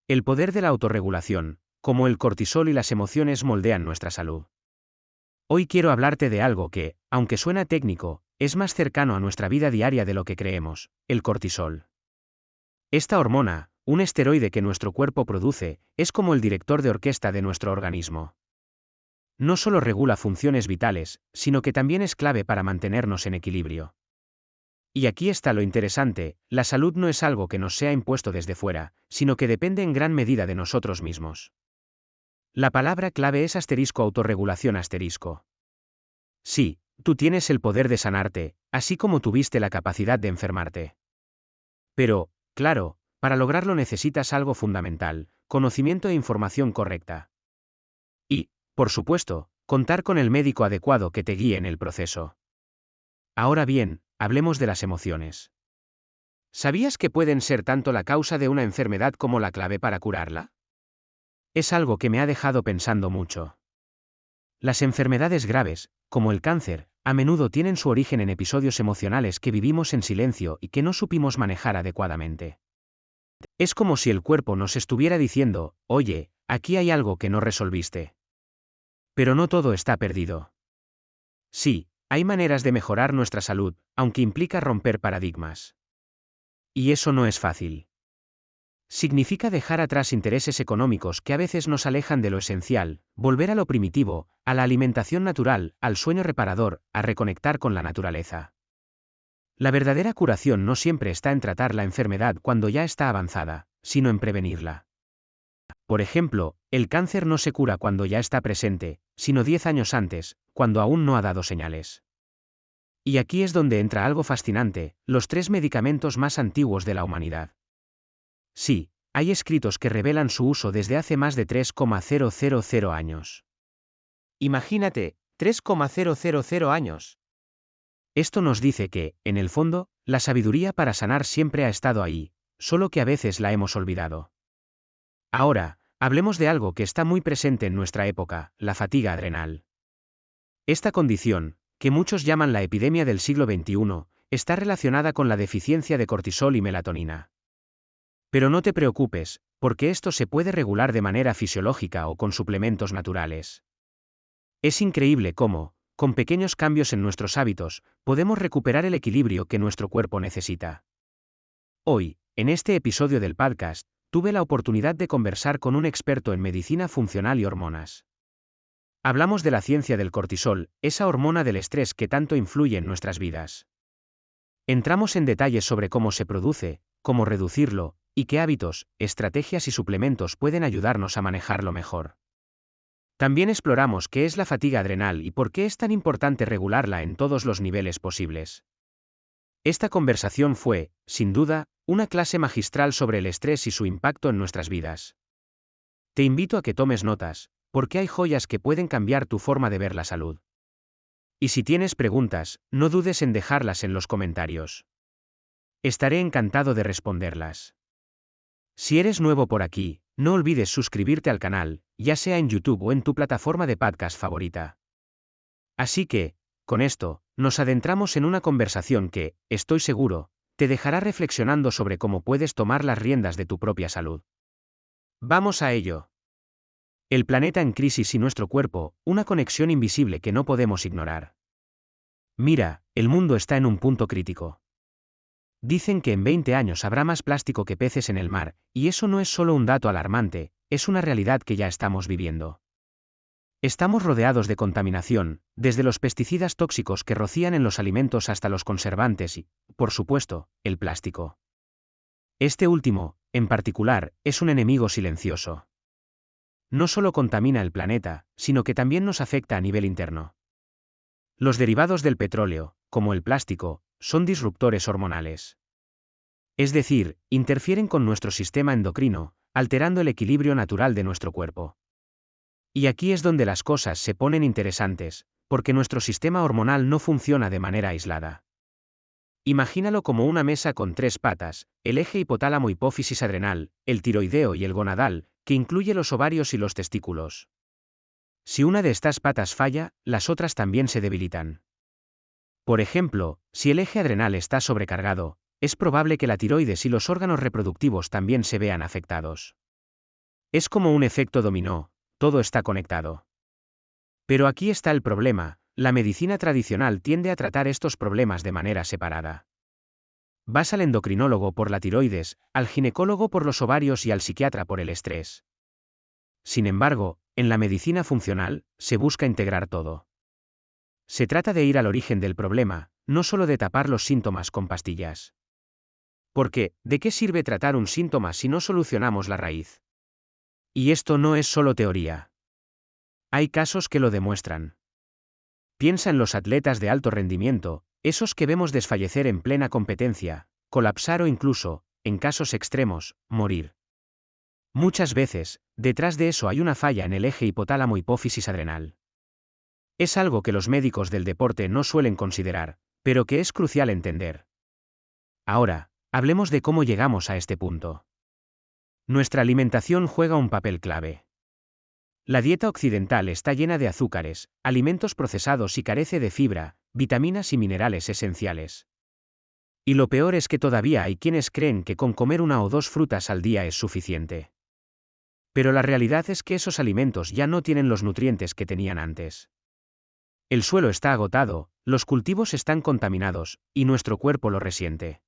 El poder de la autorregulación, como el cortisol y las emociones moldean nuestra salud. Hoy quiero hablarte de algo que, aunque suena técnico, es más cercano a nuestra vida diaria de lo que creemos, el cortisol. Esta hormona, un esteroide que nuestro cuerpo produce, es como el director de orquesta de nuestro organismo. No solo regula funciones vitales, sino que también es clave para mantenernos en equilibrio. Y aquí está lo interesante, la salud no es algo que nos sea impuesto desde fuera, sino que depende en gran medida de nosotros mismos. La palabra clave es autorregulación. Sí, tú tienes el poder de sanarte, así como tuviste la capacidad de enfermarte. Pero, claro, para lograrlo necesitas algo fundamental, conocimiento e información correcta. Y, por supuesto, contar con el médico adecuado que te guíe en el proceso. Ahora bien, hablemos de las emociones. ¿Sabías que pueden ser tanto la causa de una enfermedad como la clave para curarla? Es algo que me ha dejado pensando mucho. Las enfermedades graves, como el cáncer, a menudo tienen su origen en episodios emocionales que vivimos en silencio y que no supimos manejar adecuadamente. Es como si el cuerpo nos estuviera diciendo, oye, aquí hay algo que no resolviste. Pero no todo está perdido. Sí, hay maneras de mejorar nuestra salud, aunque implica romper paradigmas. Y eso no es fácil. Significa dejar atrás intereses económicos que a veces nos alejan de lo esencial, volver a lo primitivo, a la alimentación natural, al sueño reparador, a reconectar con la naturaleza. La verdadera curación no siempre está en tratar la enfermedad cuando ya está avanzada, sino en prevenirla. Por ejemplo, el cáncer no se cura cuando ya está presente, sino 10 años antes, cuando aún no ha dado señales. Y aquí es donde entra algo fascinante, los 3 medicamentos más antiguos de la humanidad. Sí, hay escritos que revelan su uso desde hace más de 3,000 años. Imagínate, 3,000 años. Esto nos dice que, en el fondo, la sabiduría para sanar siempre ha estado ahí, solo que a veces la hemos olvidado. Ahora, hablemos de algo que está muy presente en nuestra época, la fatiga adrenal. Esta condición, que muchos llaman la epidemia del siglo XXI, está relacionada con la deficiencia de cortisol y melatonina. Pero no te preocupes, porque esto se puede regular de manera fisiológica o con suplementos naturales. Es increíble cómo, con pequeños cambios en nuestros hábitos, podemos recuperar el equilibrio que nuestro cuerpo necesita. Hoy, en este episodio del podcast, tuve la oportunidad de conversar con un experto en medicina funcional y hormonas. Hablamos de la ciencia del cortisol, esa hormona del estrés que tanto influye en nuestras vidas. Entramos en detalles sobre cómo se produce, cómo reducirlo, y qué hábitos, estrategias y suplementos pueden ayudarnos a manejarlo mejor. También exploramos qué es la fatiga adrenal y por qué es tan importante regularla en todos los niveles posibles. Esta conversación fue, sin duda, una clase magistral sobre el estrés y su impacto en nuestras vidas. Te invito a que tomes notas, porque hay joyas que pueden cambiar tu forma de ver la salud. Y si tienes preguntas, no dudes en dejarlas en los comentarios. Estaré encantado de responderlas. Si eres nuevo por aquí, no olvides suscribirte al canal, ya sea en YouTube o en tu plataforma de podcast favorita. Así que, con esto, nos adentramos en una conversación que, estoy seguro, te dejará reflexionando sobre cómo puedes tomar las riendas de tu propia salud. Vamos a ello. El planeta en crisis y nuestro cuerpo, una conexión invisible que no podemos ignorar. Mira, el mundo está en un punto crítico. Dicen que en 20 años habrá más plástico que peces en el mar, y eso no es solo un dato alarmante, es una realidad que ya estamos viviendo. Estamos rodeados de contaminación, desde los pesticidas tóxicos que rocían en los alimentos hasta los conservantes y, por supuesto, el plástico. Este último, en particular, es un enemigo silencioso. No solo contamina el planeta, sino que también nos afecta a nivel interno. Los derivados del petróleo, como el plástico, son disruptores hormonales. Es decir, interfieren con nuestro sistema endocrino, alterando el equilibrio natural de nuestro cuerpo. Y aquí es donde las cosas se ponen interesantes, porque nuestro sistema hormonal no funciona de manera aislada. Imagínalo como una mesa con 3 patas, el eje hipotálamo-hipófisis adrenal, el tiroideo y el gonadal, que incluye los ovarios y los testículos. Si una de estas patas falla, las otras también se debilitan. Por ejemplo, si el eje adrenal está sobrecargado, es probable que la tiroides y los órganos reproductivos también se vean afectados. Es como un efecto dominó, todo está conectado. Pero aquí está el problema, la medicina tradicional tiende a tratar estos problemas de manera separada. Vas al endocrinólogo por la tiroides, al ginecólogo por los ovarios y al psiquiatra por el estrés. Sin embargo, en la medicina funcional, se busca integrar todo. Se trata de ir al origen del problema, no solo de tapar los síntomas con pastillas. Porque, ¿de qué sirve tratar un síntoma si no solucionamos la raíz? Y esto no es solo teoría. Hay casos que lo demuestran. Piensa en los atletas de alto rendimiento, esos que vemos desfallecer en plena competencia, colapsar o incluso, en casos extremos, morir. Muchas veces, detrás de eso hay una falla en el eje hipotálamo-hipófisis adrenal. Es algo que los médicos del deporte no suelen considerar, pero que es crucial entender. Ahora, hablemos de cómo llegamos a este punto. Nuestra alimentación juega un papel clave. La dieta occidental está llena de azúcares, alimentos procesados y carece de fibra, vitaminas y minerales esenciales. Y lo peor es que todavía hay quienes creen que con comer 1 o 2 frutas al día es suficiente. Pero la realidad es que esos alimentos ya no tienen los nutrientes que tenían antes. El suelo está agotado, los cultivos están contaminados, y nuestro cuerpo lo resiente.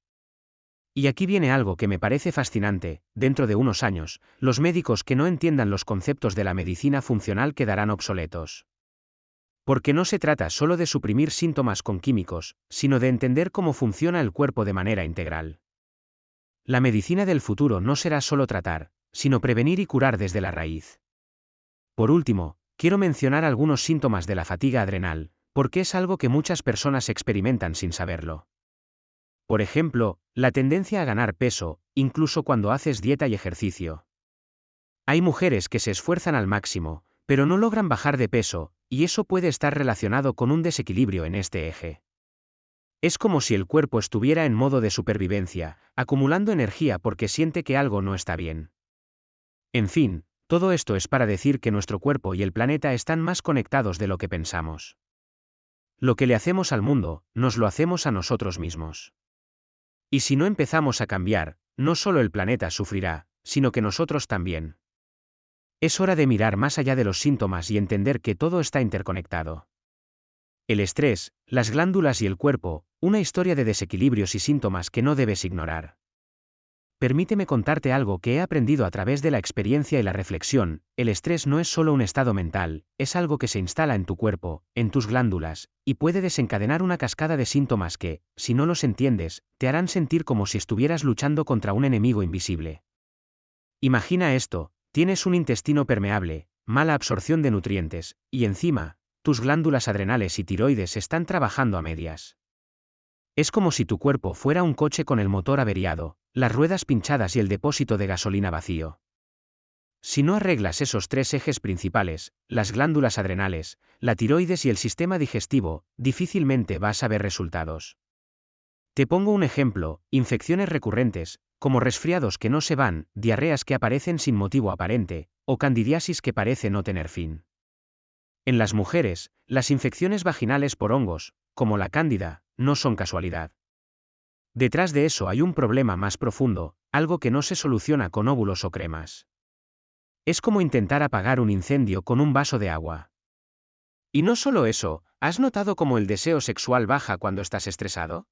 Y aquí viene algo que me parece fascinante: dentro de unos años, los médicos que no entiendan los conceptos de la medicina funcional quedarán obsoletos. Porque no se trata solo de suprimir síntomas con químicos, sino de entender cómo funciona el cuerpo de manera integral. La medicina del futuro no será solo tratar, sino prevenir y curar desde la raíz. Por último, quiero mencionar algunos síntomas de la fatiga adrenal, porque es algo que muchas personas experimentan sin saberlo. Por ejemplo, la tendencia a ganar peso, incluso cuando haces dieta y ejercicio. Hay mujeres que se esfuerzan al máximo, pero no logran bajar de peso, y eso puede estar relacionado con un desequilibrio en este eje. Es como si el cuerpo estuviera en modo de supervivencia, acumulando energía porque siente que algo no está bien. En fin, todo esto es para decir que nuestro cuerpo y el planeta están más conectados de lo que pensamos. Lo que le hacemos al mundo, nos lo hacemos a nosotros mismos. Y si no empezamos a cambiar, no solo el planeta sufrirá, sino que nosotros también. Es hora de mirar más allá de los síntomas y entender que todo está interconectado. El estrés, las glándulas y el cuerpo, una historia de desequilibrios y síntomas que no debes ignorar. Permíteme contarte algo que he aprendido a través de la experiencia y la reflexión: el estrés no es solo un estado mental, es algo que se instala en tu cuerpo, en tus glándulas, y puede desencadenar una cascada de síntomas que, si no los entiendes, te harán sentir como si estuvieras luchando contra un enemigo invisible. Imagina esto: tienes un intestino permeable, mala absorción de nutrientes, y encima, tus glándulas adrenales y tiroides están trabajando a medias. Es como si tu cuerpo fuera un coche con el motor averiado, las ruedas pinchadas y el depósito de gasolina vacío. Si no arreglas esos 3 ejes principales, las glándulas adrenales, la tiroides y el sistema digestivo, difícilmente vas a ver resultados. Te pongo un ejemplo: infecciones recurrentes, como resfriados que no se van, diarreas que aparecen sin motivo aparente, o candidiasis que parece no tener fin. En las mujeres, las infecciones vaginales por hongos, como la cándida, no son casualidad. Detrás de eso hay un problema más profundo, algo que no se soluciona con óvulos o cremas. Es como intentar apagar un incendio con un vaso de agua. Y no solo eso, ¿has notado cómo el deseo sexual baja cuando estás estresado?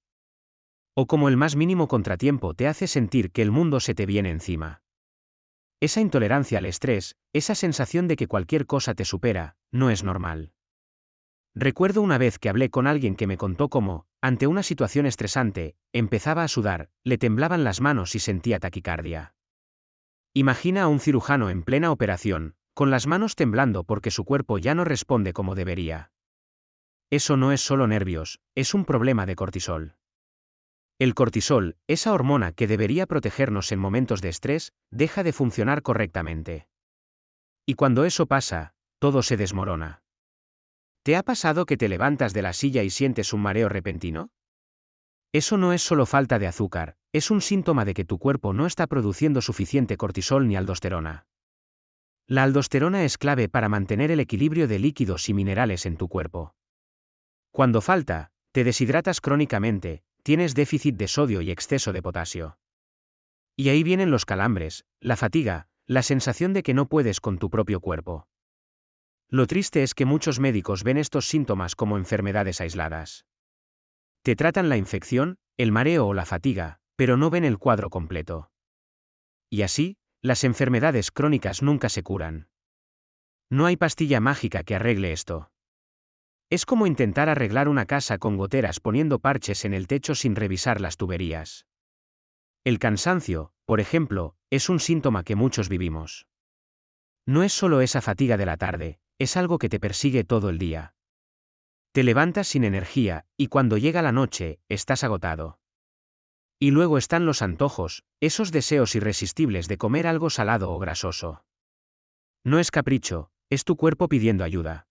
O cómo el más mínimo contratiempo te hace sentir que el mundo se te viene encima. Esa intolerancia al estrés, esa sensación de que cualquier cosa te supera, no es normal. Recuerdo una vez que hablé con alguien que me contó cómo, ante una situación estresante, empezaba a sudar, le temblaban las manos y sentía taquicardia. Imagina a un cirujano en plena operación, con las manos temblando porque su cuerpo ya no responde como debería. Eso no es solo nervios, es un problema de cortisol. El cortisol, esa hormona que debería protegernos en momentos de estrés, deja de funcionar correctamente. Y cuando eso pasa, todo se desmorona. ¿Te ha pasado que te levantas de la silla y sientes un mareo repentino? Eso no es solo falta de azúcar, es un síntoma de que tu cuerpo no está produciendo suficiente cortisol ni aldosterona. La aldosterona es clave para mantener el equilibrio de líquidos y minerales en tu cuerpo. Cuando falta, te deshidratas crónicamente, tienes déficit de sodio y exceso de potasio. Y ahí vienen los calambres, la fatiga, la sensación de que no puedes con tu propio cuerpo. Lo triste es que muchos médicos ven estos síntomas como enfermedades aisladas. Te tratan la infección, el mareo o la fatiga, pero no ven el cuadro completo. Y así, las enfermedades crónicas nunca se curan. No hay pastilla mágica que arregle esto. Es como intentar arreglar una casa con goteras poniendo parches en el techo sin revisar las tuberías. El cansancio, por ejemplo, es un síntoma que muchos vivimos. No es solo esa fatiga de la tarde, es algo que te persigue todo el día. Te levantas sin energía, y cuando llega la noche, estás agotado. Y luego están los antojos, esos deseos irresistibles de comer algo salado o grasoso. No es capricho, es tu cuerpo pidiendo ayuda.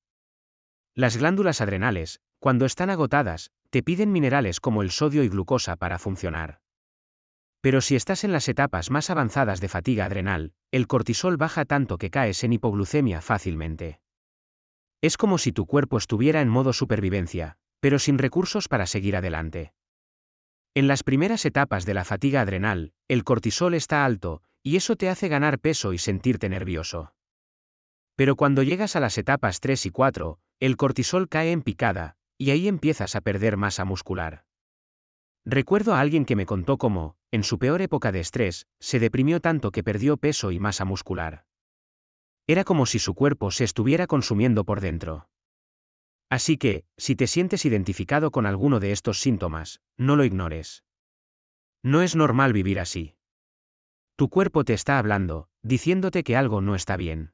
Las glándulas adrenales, cuando están agotadas, te piden minerales como el sodio y glucosa para funcionar. Pero si estás en las etapas más avanzadas de fatiga adrenal, el cortisol baja tanto que caes en hipoglucemia fácilmente. Es como si tu cuerpo estuviera en modo supervivencia, pero sin recursos para seguir adelante. En las primeras etapas de la fatiga adrenal, el cortisol está alto, y eso te hace ganar peso y sentirte nervioso. Pero cuando llegas a las etapas 3 y 4, el cortisol cae en picada, y ahí empiezas a perder masa muscular. Recuerdo a alguien que me contó cómo, en su peor época de estrés, se deprimió tanto que perdió peso y masa muscular. Era como si su cuerpo se estuviera consumiendo por dentro. Así que, si te sientes identificado con alguno de estos síntomas, no lo ignores. No es normal vivir así. Tu cuerpo te está hablando, diciéndote que algo no está bien.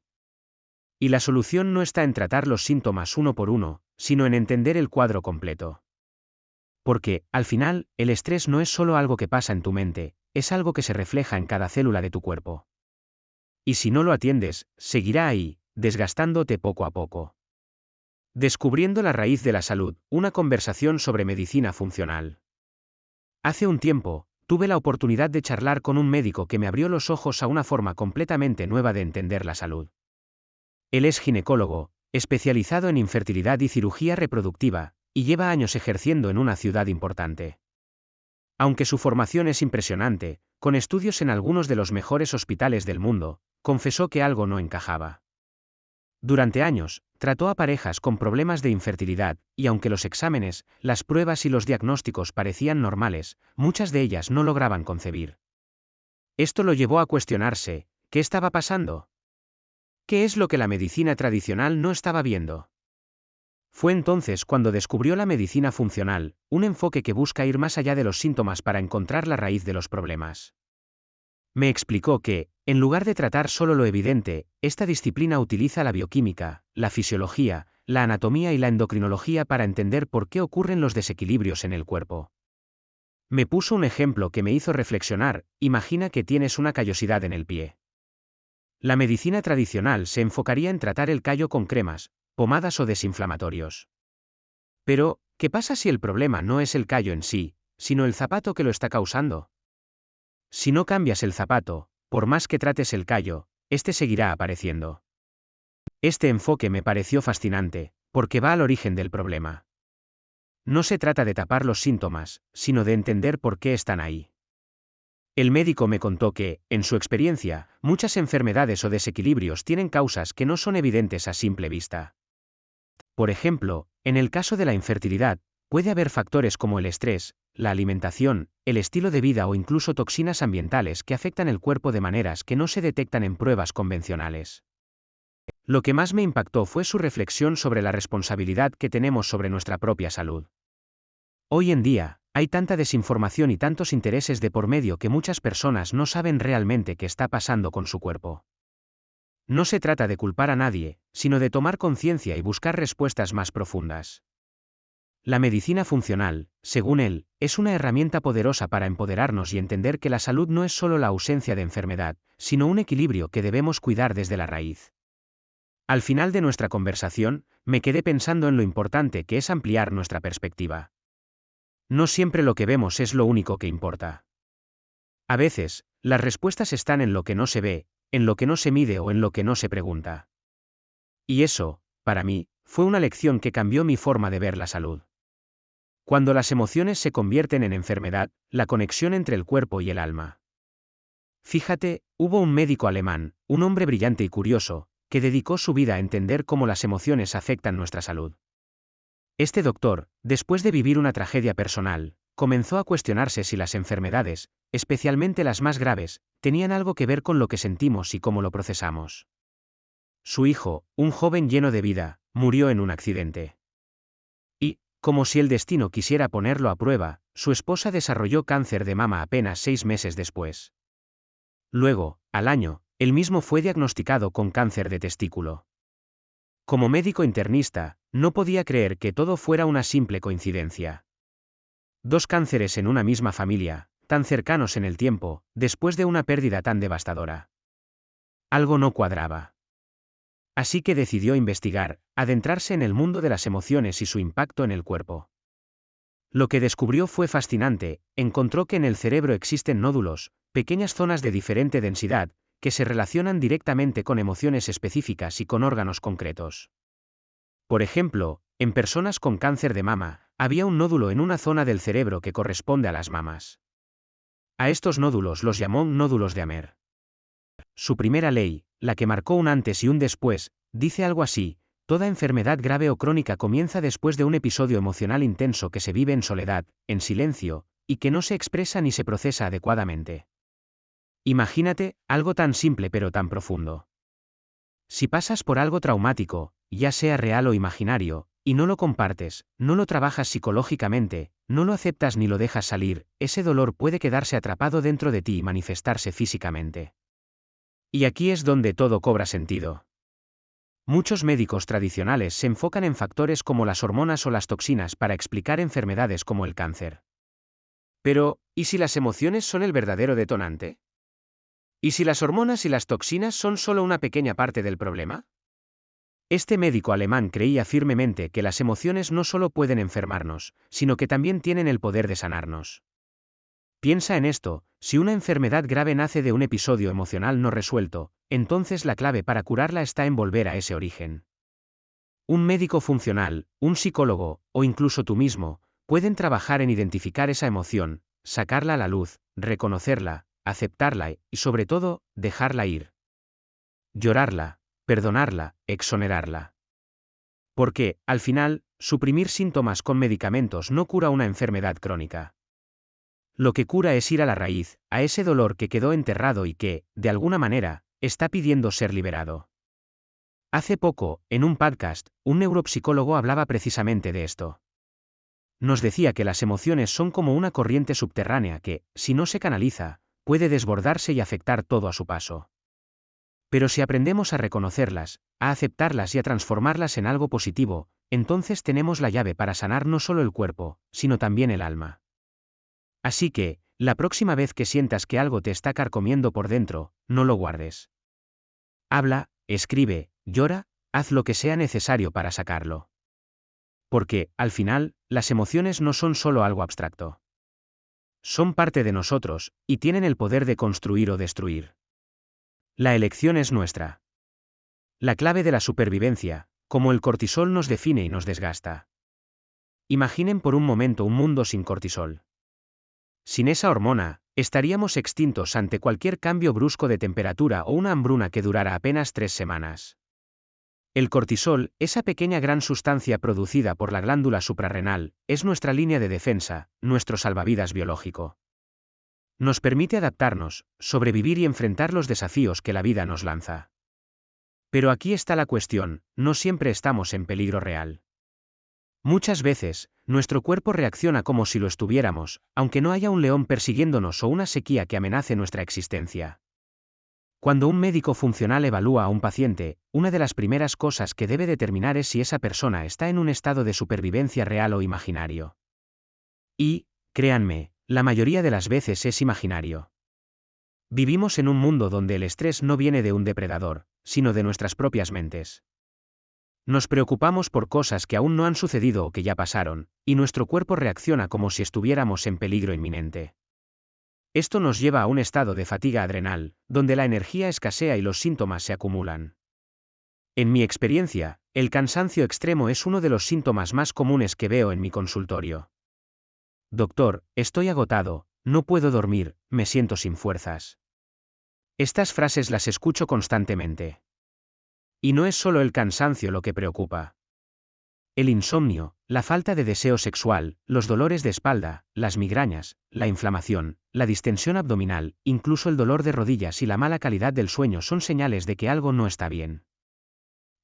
Y la solución no está en tratar los síntomas uno por uno, sino en entender el cuadro completo. Porque, al final, el estrés no es solo algo que pasa en tu mente, es algo que se refleja en cada célula de tu cuerpo. Y si no lo atiendes, seguirá ahí, desgastándote poco a poco. Descubriendo la raíz de la salud, una conversación sobre medicina funcional. Hace un tiempo, tuve la oportunidad de charlar con un médico que me abrió los ojos a una forma completamente nueva de entender la salud. Él es ginecólogo, especializado en infertilidad y cirugía reproductiva, y lleva años ejerciendo en una ciudad importante. Aunque su formación es impresionante, con estudios en algunos de los mejores hospitales del mundo, confesó que algo no encajaba. Durante años, trató a parejas con problemas de infertilidad, y aunque los exámenes, las pruebas y los diagnósticos parecían normales, muchas de ellas no lograban concebir. Esto lo llevó a cuestionarse, ¿qué estaba pasando? ¿Qué es lo que la medicina tradicional no estaba viendo? Fue entonces cuando descubrió la medicina funcional, un enfoque que busca ir más allá de los síntomas para encontrar la raíz de los problemas. Me explicó que, en lugar de tratar solo lo evidente, esta disciplina utiliza la bioquímica, la fisiología, la anatomía y la endocrinología para entender por qué ocurren los desequilibrios en el cuerpo. Me puso un ejemplo que me hizo reflexionar: imagina que tienes una callosidad en el pie. La medicina tradicional se enfocaría en tratar el callo con cremas, pomadas o desinflamatorios. Pero, ¿qué pasa si el problema no es el callo en sí, sino el zapato que lo está causando? Si no cambias el zapato, por más que trates el callo, este seguirá apareciendo. Este enfoque me pareció fascinante, porque va al origen del problema. No se trata de tapar los síntomas, sino de entender por qué están ahí. El médico me contó que, en su experiencia, muchas enfermedades o desequilibrios tienen causas que no son evidentes a simple vista. Por ejemplo, en el caso de la infertilidad, puede haber factores como el estrés, la alimentación, el estilo de vida o incluso toxinas ambientales que afectan el cuerpo de maneras que no se detectan en pruebas convencionales. Lo que más me impactó fue su reflexión sobre la responsabilidad que tenemos sobre nuestra propia salud. Hoy en día, hay tanta desinformación y tantos intereses de por medio que muchas personas no saben realmente qué está pasando con su cuerpo. No se trata de culpar a nadie, sino de tomar conciencia y buscar respuestas más profundas. La medicina funcional, según él, es una herramienta poderosa para empoderarnos y entender que la salud no es solo la ausencia de enfermedad, sino un equilibrio que debemos cuidar desde la raíz. Al final de nuestra conversación, me quedé pensando en lo importante que es ampliar nuestra perspectiva. No siempre lo que vemos es lo único que importa. A veces, las respuestas están en lo que no se ve, en lo que no se mide o en lo que no se pregunta. Y eso, para mí, fue una lección que cambió mi forma de ver la salud. Cuando las emociones se convierten en enfermedad, la conexión entre el cuerpo y el alma Fíjate, hubo un médico alemán, un hombre brillante y curioso, que dedicó su vida a entender cómo las emociones afectan nuestra salud. Este doctor, después de vivir una tragedia personal, comenzó a cuestionarse si las enfermedades, especialmente las más graves, tenían algo que ver con lo que sentimos y cómo lo procesamos. Su hijo, un joven lleno de vida, murió en un accidente. Y, como si el destino quisiera ponerlo a prueba, su esposa desarrolló cáncer de mama apenas 6 meses después. Luego, al año, él mismo fue diagnosticado con cáncer de testículo. Como médico internista, no podía creer que todo fuera una simple coincidencia. Dos cánceres en una misma familia, tan cercanos en el tiempo, después de una pérdida tan devastadora. Algo no cuadraba. Así que decidió investigar, adentrarse en el mundo de las emociones y su impacto en el cuerpo. Lo que descubrió fue fascinante, encontró que en el cerebro existen nódulos, pequeñas zonas de diferente densidad, que se relacionan directamente con emociones específicas y con órganos concretos. Por ejemplo, en personas con cáncer de mama, había un nódulo en una zona del cerebro que corresponde a las mamas. A estos nódulos los llamó nódulos de Amer. Su primera ley, la que marcó un antes y un después, dice algo así: toda enfermedad grave o crónica comienza después de un episodio emocional intenso que se vive en soledad, en silencio, y que no se expresa ni se procesa adecuadamente. Imagínate, algo tan simple pero tan profundo. Si pasas por algo traumático, ya sea real o imaginario, y no lo compartes, no lo trabajas psicológicamente, no lo aceptas ni lo dejas salir, ese dolor puede quedarse atrapado dentro de ti y manifestarse físicamente. Y aquí es donde todo cobra sentido. Muchos médicos tradicionales se enfocan en factores como las hormonas o las toxinas para explicar enfermedades como el cáncer. Pero, ¿y si las emociones son el verdadero detonante? ¿Y si las hormonas y las toxinas son solo una pequeña parte del problema? Este médico alemán creía firmemente que las emociones no solo pueden enfermarnos, sino que también tienen el poder de sanarnos. Piensa en esto: si una enfermedad grave nace de un episodio emocional no resuelto, entonces la clave para curarla está en volver a ese origen. Un médico funcional, un psicólogo, o incluso tú mismo, pueden trabajar en identificar esa emoción, sacarla a la luz, reconocerla, aceptarla y, sobre todo, dejarla ir. Llorarla, perdonarla, exonerarla. Porque, al final, suprimir síntomas con medicamentos no cura una enfermedad crónica. Lo que cura es ir a la raíz, a ese dolor que quedó enterrado y que, de alguna manera, está pidiendo ser liberado. Hace poco, en un podcast, un neuropsicólogo hablaba precisamente de esto. Nos decía que las emociones son como una corriente subterránea que, si no se canaliza, puede desbordarse y afectar todo a su paso. Pero si aprendemos a reconocerlas, a aceptarlas y a transformarlas en algo positivo, entonces tenemos la llave para sanar no solo el cuerpo, sino también el alma. Así que, la próxima vez que sientas que algo te está carcomiendo por dentro, no lo guardes. Habla, escribe, llora, haz lo que sea necesario para sacarlo. Porque, al final, las emociones no son solo algo abstracto. Son parte de nosotros, y tienen el poder de construir o destruir. La elección es nuestra. La clave de la supervivencia, como el cortisol nos define y nos desgasta. Imaginen por un momento un mundo sin cortisol. Sin esa hormona, estaríamos extintos ante cualquier cambio brusco de temperatura o una hambruna que durara apenas 3 semanas. El cortisol, esa pequeña gran sustancia producida por la glándula suprarrenal, es nuestra línea de defensa, nuestro salvavidas biológico. Nos permite adaptarnos, sobrevivir y enfrentar los desafíos que la vida nos lanza. Pero aquí está la cuestión: no siempre estamos en peligro real. Muchas veces, nuestro cuerpo reacciona como si lo estuviéramos, aunque no haya un león persiguiéndonos o una sequía que amenace nuestra existencia. Cuando un médico funcional evalúa a un paciente, una de las primeras cosas que debe determinar es si esa persona está en un estado de supervivencia real o imaginario. Y, créanme, la mayoría de las veces es imaginario. Vivimos en un mundo donde el estrés no viene de un depredador, sino de nuestras propias mentes. Nos preocupamos por cosas que aún no han sucedido o que ya pasaron, y nuestro cuerpo reacciona como si estuviéramos en peligro inminente. Esto nos lleva a un estado de fatiga adrenal, donde la energía escasea y los síntomas se acumulan. En mi experiencia, el cansancio extremo es uno de los síntomas más comunes que veo en mi consultorio. Doctor, estoy agotado, no puedo dormir, me siento sin fuerzas. Estas frases las escucho constantemente. Y no es solo el cansancio lo que preocupa. El insomnio, la falta de deseo sexual, los dolores de espalda, las migrañas, la inflamación, la distensión abdominal, incluso el dolor de rodillas y la mala calidad del sueño son señales de que algo no está bien.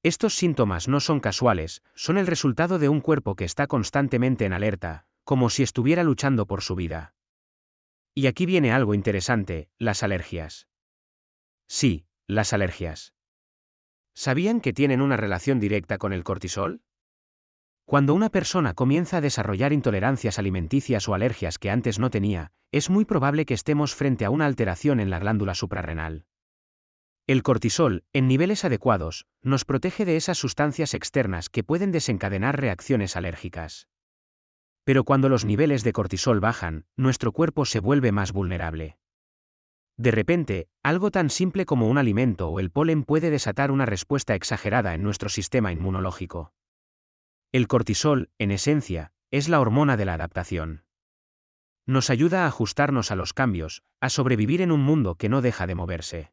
Estos síntomas no son casuales, son el resultado de un cuerpo que está constantemente en alerta, como si estuviera luchando por su vida. Y aquí viene algo interesante, las alergias. Sí, las alergias. ¿Sabían que tienen una relación directa con el cortisol? Cuando una persona comienza a desarrollar intolerancias alimenticias o alergias que antes no tenía, es muy probable que estemos frente a una alteración en la glándula suprarrenal. El cortisol, en niveles adecuados, nos protege de esas sustancias externas que pueden desencadenar reacciones alérgicas. Pero cuando los niveles de cortisol bajan, nuestro cuerpo se vuelve más vulnerable. De repente, algo tan simple como un alimento o el polen puede desatar una respuesta exagerada en nuestro sistema inmunológico. El cortisol, en esencia, es la hormona de la adaptación. Nos ayuda a ajustarnos a los cambios, a sobrevivir en un mundo que no deja de moverse.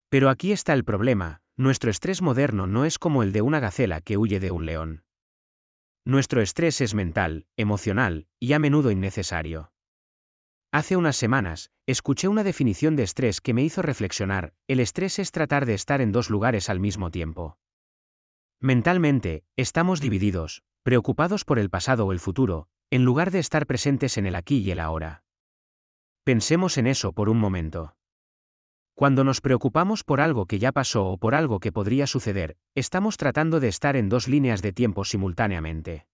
Pero aquí está el problema, nuestro estrés moderno no es como el de una gacela que huye de un león. Nuestro estrés es mental, emocional, y a menudo innecesario. Hace unas semanas, escuché una definición de estrés que me hizo reflexionar: el estrés es tratar de estar en dos lugares al mismo tiempo. Mentalmente, estamos divididos, preocupados por el pasado o el futuro, en lugar de estar presentes en el aquí y el ahora. Pensemos en eso por un momento. Cuando nos preocupamos por algo que ya pasó o por algo que podría suceder, estamos tratando de estar en dos líneas de tiempo simultáneamente.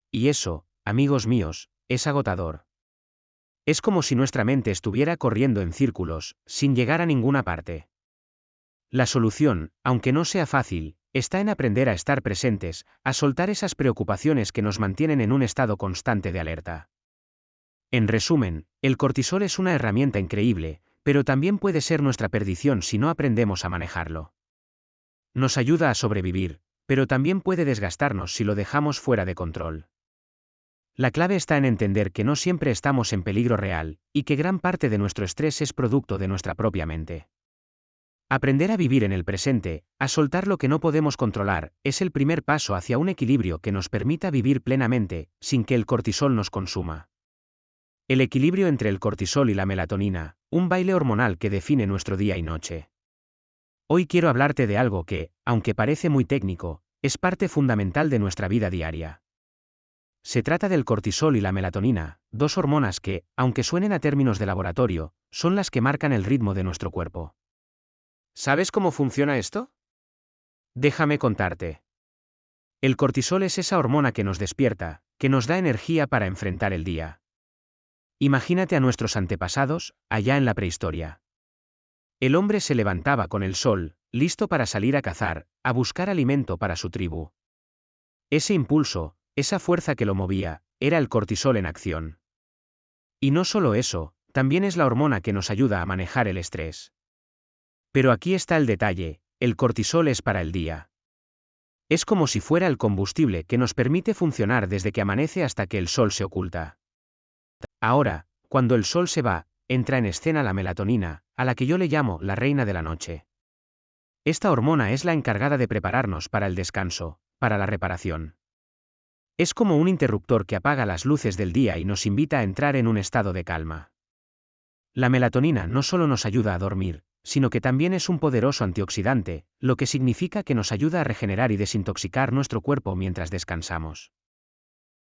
Y eso, amigos míos, es agotador. Es como si nuestra mente estuviera corriendo en círculos, sin llegar a ninguna parte. La solución, aunque no sea fácil, está en aprender a estar presentes, a soltar esas preocupaciones que nos mantienen en un estado constante de alerta. En resumen, el cortisol es una herramienta increíble, pero también puede ser nuestra perdición si no aprendemos a manejarlo. Nos ayuda a sobrevivir, pero también puede desgastarnos si lo dejamos fuera de control. La clave está en entender que no siempre estamos en peligro real, y que gran parte de nuestro estrés es producto de nuestra propia mente. Aprender a vivir en el presente, a soltar lo que no podemos controlar, es el primer paso hacia un equilibrio que nos permita vivir plenamente, sin que el cortisol nos consuma. El equilibrio entre el cortisol y la melatonina, un baile hormonal que define nuestro día y noche. Hoy quiero hablarte de algo que, aunque parece muy técnico, es parte fundamental de nuestra vida diaria. Se trata del cortisol y la melatonina, dos hormonas que, aunque suenen a términos de laboratorio, son las que marcan el ritmo de nuestro cuerpo. ¿Sabes cómo funciona esto? Déjame contarte. El cortisol es esa hormona que nos despierta, que nos da energía para enfrentar el día. Imagínate a nuestros antepasados, allá en la prehistoria. El hombre se levantaba con el sol, listo para salir a cazar, a buscar alimento para su tribu. Ese impulso, esa fuerza que lo movía, era el cortisol en acción. Y no solo eso, también es la hormona que nos ayuda a manejar el estrés. Pero aquí está el detalle, el cortisol es para el día. Es como si fuera el combustible que nos permite funcionar desde que amanece hasta que el sol se oculta. Ahora, cuando el sol se va, entra en escena la melatonina, a la que yo le llamo la reina de la noche. Esta hormona es la encargada de prepararnos para el descanso, para la reparación. Es como un interruptor que apaga las luces del día y nos invita a entrar en un estado de calma. La melatonina no solo nos ayuda a dormir, sino que también es un poderoso antioxidante, lo que significa que nos ayuda a regenerar y desintoxicar nuestro cuerpo mientras descansamos.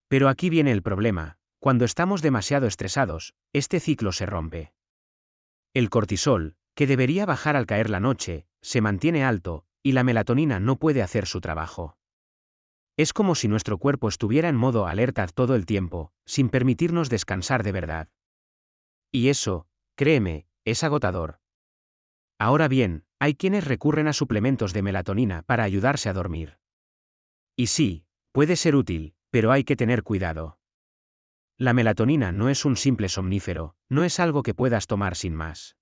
Pero aquí viene el problema: cuando estamos demasiado estresados, este ciclo se rompe. El cortisol, que debería bajar al caer la noche, se mantiene alto, y la melatonina no puede hacer su trabajo. Es como si nuestro cuerpo estuviera en modo alerta todo el tiempo, sin permitirnos descansar de verdad. Y eso, créeme, es agotador. Ahora bien, hay quienes recurren a suplementos de melatonina para ayudarse a dormir. Y sí, puede ser útil, pero hay que tener cuidado. La melatonina no es un simple somnífero, no es algo que puedas tomar sin más.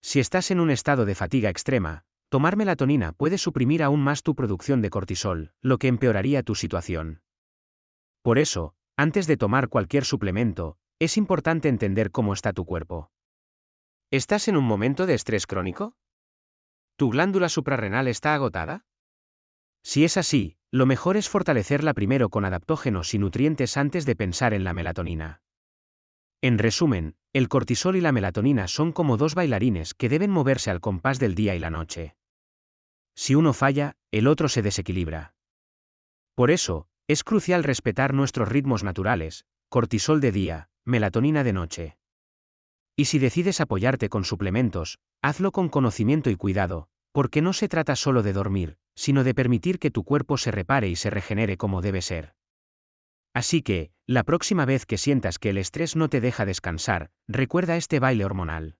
Si estás en un estado de fatiga extrema, tomar melatonina puede suprimir aún más tu producción de cortisol, lo que empeoraría tu situación. Por eso, antes de tomar cualquier suplemento, es importante entender cómo está tu cuerpo. ¿Estás en un momento de estrés crónico? ¿Tu glándula suprarrenal está agotada? Si es así, lo mejor es fortalecerla primero con adaptógenos y nutrientes antes de pensar en la melatonina. En resumen, el cortisol y la melatonina son como dos bailarines que deben moverse al compás del día y la noche. Si uno falla, el otro se desequilibra. Por eso, es crucial respetar nuestros ritmos naturales, cortisol de día, melatonina de noche. Y si decides apoyarte con suplementos, hazlo con conocimiento y cuidado, porque no se trata solo de dormir, sino de permitir que tu cuerpo se repare y se regenere como debe ser. Así que, la próxima vez que sientas que el estrés no te deja descansar, recuerda este baile hormonal.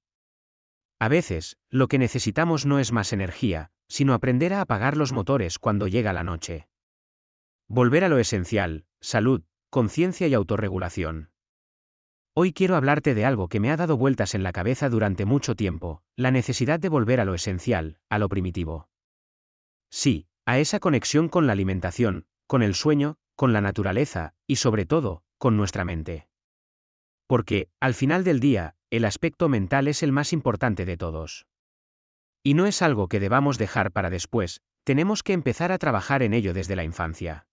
A veces, lo que necesitamos no es más energía, sino aprender a apagar los motores cuando llega la noche. Volver a lo esencial: salud, conciencia y autorregulación. Hoy quiero hablarte de algo que me ha dado vueltas en la cabeza durante mucho tiempo: la necesidad de volver a lo esencial, a lo primitivo. Sí, a esa conexión con la alimentación, con el sueño, con la naturaleza, y sobre todo, con nuestra mente. Porque, al final del día, el aspecto mental es el más importante de todos. Y no es algo que debamos dejar para después, tenemos que empezar a trabajar en ello desde la infancia.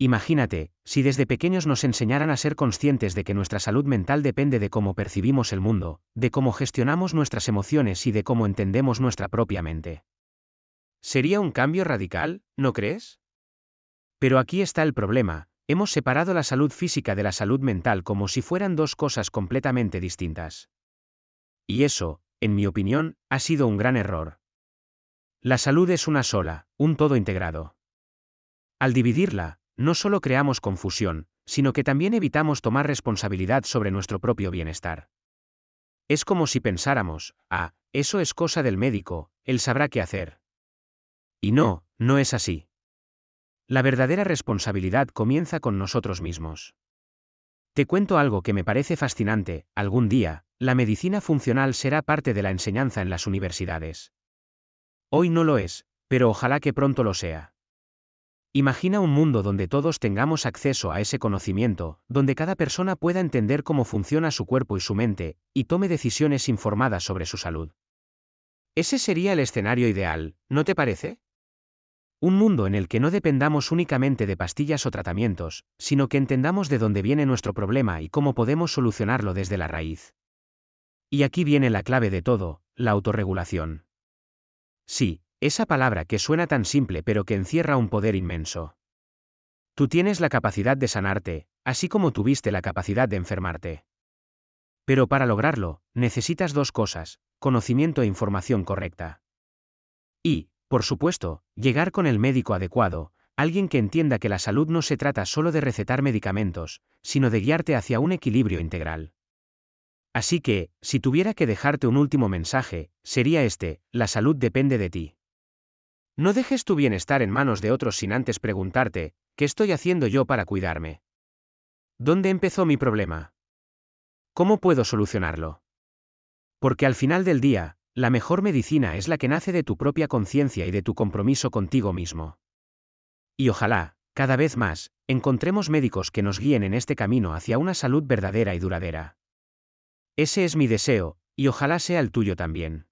Imagínate, si desde pequeños nos enseñaran a ser conscientes de que nuestra salud mental depende de cómo percibimos el mundo, de cómo gestionamos nuestras emociones y de cómo entendemos nuestra propia mente. Sería un cambio radical, ¿no crees? Pero aquí está el problema: hemos separado la salud física de la salud mental como si fueran dos cosas completamente distintas. Y eso, en mi opinión, ha sido un gran error. La salud es una sola, un todo integrado. Al dividirla, no solo creamos confusión, sino que también evitamos tomar responsabilidad sobre nuestro propio bienestar. Es como si pensáramos: eso es cosa del médico, él sabrá qué hacer. Y no, no es así. La verdadera responsabilidad comienza con nosotros mismos. Te cuento algo que me parece fascinante: algún día, la medicina funcional será parte de la enseñanza en las universidades. Hoy no lo es, pero ojalá que pronto lo sea. Imagina un mundo donde todos tengamos acceso a ese conocimiento, donde cada persona pueda entender cómo funciona su cuerpo y su mente, y tome decisiones informadas sobre su salud. Ese sería el escenario ideal, ¿no te parece? Un mundo en el que no dependamos únicamente de pastillas o tratamientos, sino que entendamos de dónde viene nuestro problema y cómo podemos solucionarlo desde la raíz. Y aquí viene la clave de todo: la autorregulación. Sí, esa palabra que suena tan simple pero que encierra un poder inmenso. Tú tienes la capacidad de sanarte, así como tuviste la capacidad de enfermarte. Pero para lograrlo, necesitas dos cosas: conocimiento e información correcta. Y, por supuesto, llegar con el médico adecuado, alguien que entienda que la salud no se trata solo de recetar medicamentos, sino de guiarte hacia un equilibrio integral. Así que, si tuviera que dejarte un último mensaje, sería este: la salud depende de ti. No dejes tu bienestar en manos de otros sin antes preguntarte: ¿qué estoy haciendo yo para cuidarme? ¿Dónde empezó mi problema? ¿Cómo puedo solucionarlo? Porque al final del día, la mejor medicina es la que nace de tu propia conciencia y de tu compromiso contigo mismo. Y ojalá, cada vez más, encontremos médicos que nos guíen en este camino hacia una salud verdadera y duradera. Ese es mi deseo, y ojalá sea el tuyo también.